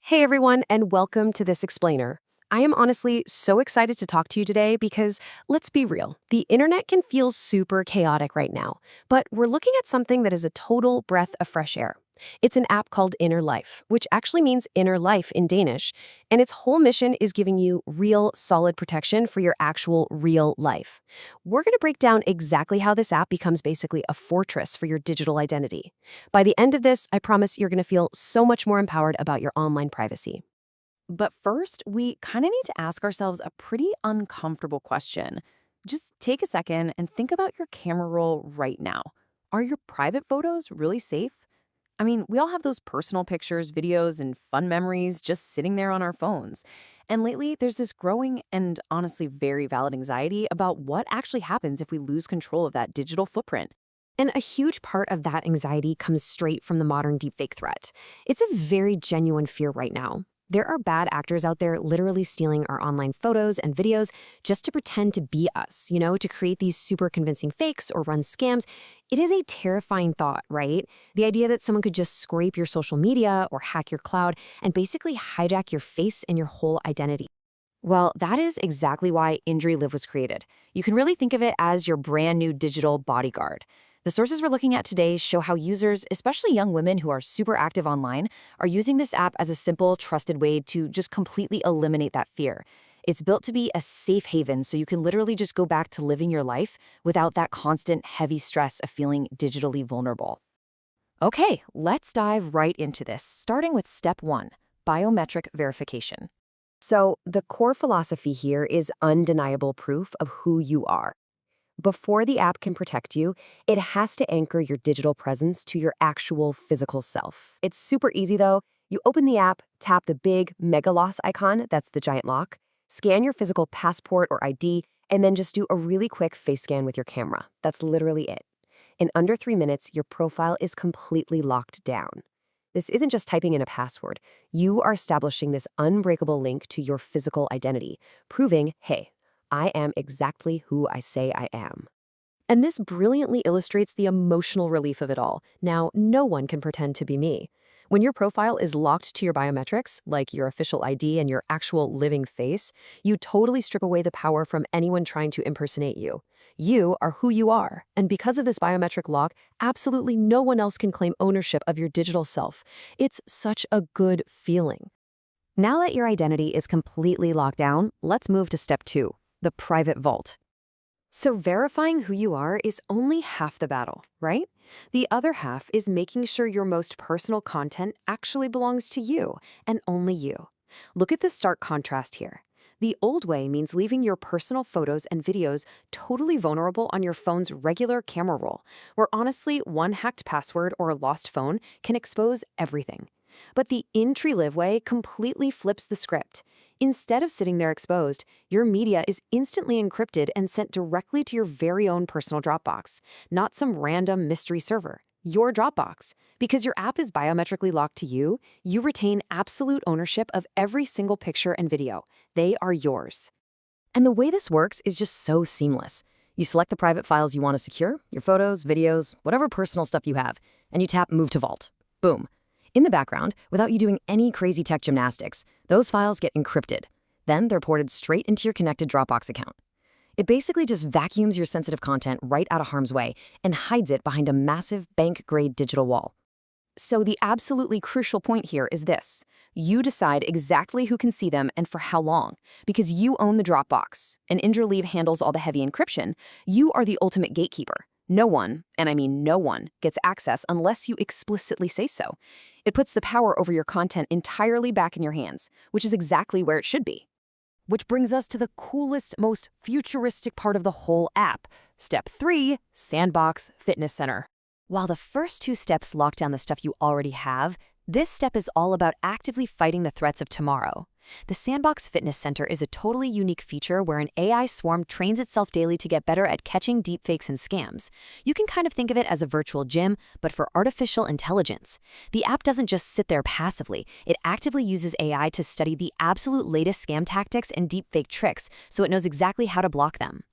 Hey everyone, and welcome to This Explainer. I am honestly so excited to talk to you today because, let's be real, the internet can feel super chaotic right now, but we're looking at something that is a total breath of fresh air. It's an app called Inner Life, which actually means inner life in Danish, and its whole mission is giving you real, solid protection for your actual real life. We're going to break down exactly how this app becomes basically a fortress for your digital identity. By the end of this, I promise you're going to feel so much more empowered about your online privacy. But first, we kind of need to ask ourselves a pretty uncomfortable question. Just take a second and think about your camera roll right now. Are your private photos really safe? I mean, we all have those personal pictures, videos, and fun memories just sitting there on our phones. And lately, there's this growing and honestly very valid anxiety about what actually happens if we lose control of that digital footprint. And a huge part of that anxiety comes straight from the modern deepfake threat. It's a very genuine fear right now. There are bad actors out there literally stealing our online photos and videos just to pretend to be us, to create these super convincing fakes or run scams. It is a terrifying thought, right? The idea that someone could just scrape your social media or hack your cloud and basically hijack your face and your whole identity. Well, that is exactly why Indre was created. You can really think of it as your brand new digital bodyguard. The sources we're looking at today show how users, especially young women who are super active online, are using this app as a simple, trusted way to just completely eliminate that fear. It's built to be a safe haven so you can literally just go back to living your life without that constant, heavy stress of feeling digitally vulnerable. Okay, let's dive right into this, starting with step 1, biometric verification. So, the core philosophy here is undeniable proof of who you are. Before the app can protect you, it has to anchor your digital presence to your actual physical self. It's super easy though. You open the app, tap the big mega loss icon, that's the giant lock, scan your physical passport or ID, and then just do a really quick face scan with your camera. That's literally it. In under 3 minutes, your profile is completely locked down. This isn't just typing in a password. You are establishing this unbreakable link to your physical identity, proving, hey, I am exactly who I say I am. And this brilliantly illustrates the emotional relief of it all. Now, no one can pretend to be me. When your profile is locked to your biometrics, like your official ID and your actual living face, you totally strip away the power from anyone trying to impersonate you. You are who you are, and because of this biometric lock, absolutely no one else can claim ownership of your digital self. It's such a good feeling. Now that your identity is completely locked down, let's move to step 2. The private vault. So verifying who you are is only half the battle, right? The other half is making sure your most personal content actually belongs to you and only you. Look at the stark contrast here. The old way means leaving your personal photos and videos totally vulnerable on your phone's regular camera roll, where honestly, one hacked password or a lost phone can expose everything. But the Indre way completely flips the script. Instead of sitting there exposed, your media is instantly encrypted and sent directly to your very own personal Dropbox, not some random mystery server, your Dropbox. Because your app is biometrically locked to you, you retain absolute ownership of every single picture and video. They are yours. And the way this works is just so seamless. You select the private files you want to secure, your photos, videos, whatever personal stuff you have, and you tap Move to Vault. Boom. In the background, without you doing any crazy tech gymnastics, those files get encrypted. Then they're ported straight into your connected Dropbox account. It basically just vacuums your sensitive content right out of harm's way and hides it behind a massive bank-grade digital wall. So the absolutely crucial point here is this. You decide exactly who can see them and for how long. Because you own the Dropbox, and Indre handles all the heavy encryption, you are the ultimate gatekeeper. No one, and I mean no one, gets access unless you explicitly say so. It puts the power over your content entirely back in your hands, which is exactly where it should be. Which brings us to the coolest, most futuristic part of the whole app. Step 3, Sandbox Fitness Center. While the first 2 steps lock down the stuff you already have, this step is all about actively fighting the threats of tomorrow. The Sandbox Fitness Center is a totally unique feature where an AI swarm trains itself daily to get better at catching deepfakes and scams. You can kind of think of it as a virtual gym, but for artificial intelligence. The app doesn't just sit there passively. It actively uses AI to study the absolute latest scam tactics and deepfake tricks, so it knows exactly how to block them.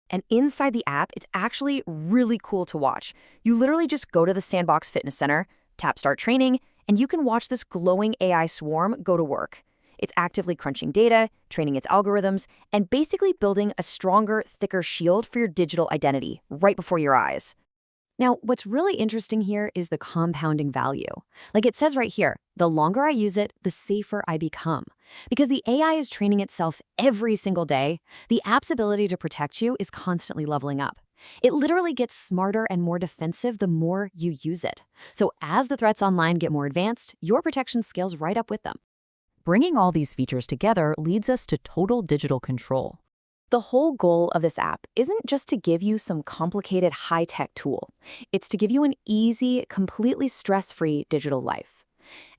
And inside the app, it's actually really cool to watch. You literally just go to the Sandbox Fitness Center, tap Start Training, and you can watch this glowing AI swarm go to work. It's actively crunching data, training its algorithms, and basically building a stronger, thicker shield for your digital identity right before your eyes. Now, what's really interesting here is the compounding value. Like it says right here, the longer I use it, the safer I become. Because the AI is training itself every single day, the app's ability to protect you is constantly leveling up. It literally gets smarter and more defensive the more you use it. So as the threats online get more advanced, your protection scales right up with them. Bringing all these features together leads us to total digital control. The whole goal of this app isn't just to give you some complicated high-tech tool. It's to give you an easy, completely stress-free digital life.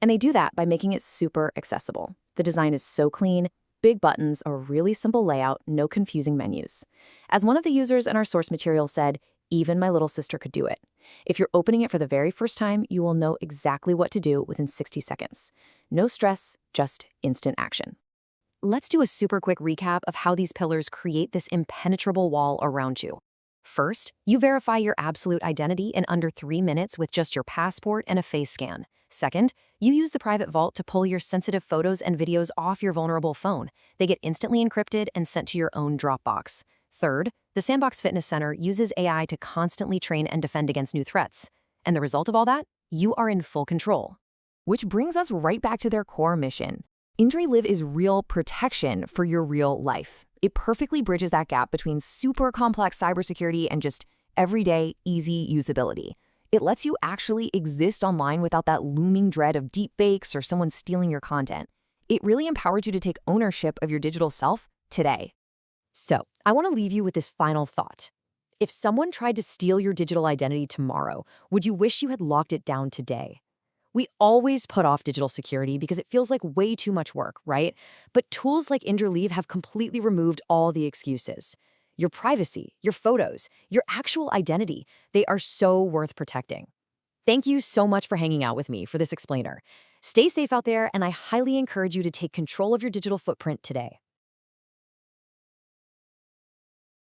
And they do that by making it super accessible. The design is so clean, big buttons, a really simple layout, no confusing menus. As one of the users in our source material said, even my little sister could do it. If you're opening it for the very first time, you will know exactly what to do within 60 seconds. No stress, just instant action. Let's do a super quick recap of how these pillars create this impenetrable wall around you. First, you verify your absolute identity in under 3 minutes with just your passport and a face scan. Second, you use the private vault to pull your sensitive photos and videos off your vulnerable phone. They get instantly encrypted and sent to your own Dropbox. Third, the Sandbox Fitness Center uses AI to constantly train and defend against new threats. And the result of all that? You are in full control. Which brings us right back to their core mission. Indre Live is real protection for your real life. It perfectly bridges that gap between super complex cybersecurity and just everyday, easy usability. It lets you actually exist online without that looming dread of deepfakes or someone stealing your content. It really empowers you to take ownership of your digital self today. So, I want to leave you with this final thought. If someone tried to steal your digital identity tomorrow, would you wish you had locked it down today? We always put off digital security because it feels like way too much work, right? But tools like Indre Live have completely removed all the excuses. Your privacy, your photos, your actual identity, they are so worth protecting. Thank you so much for hanging out with me for this explainer. Stay safe out there, and I highly encourage you to take control of your digital footprint today.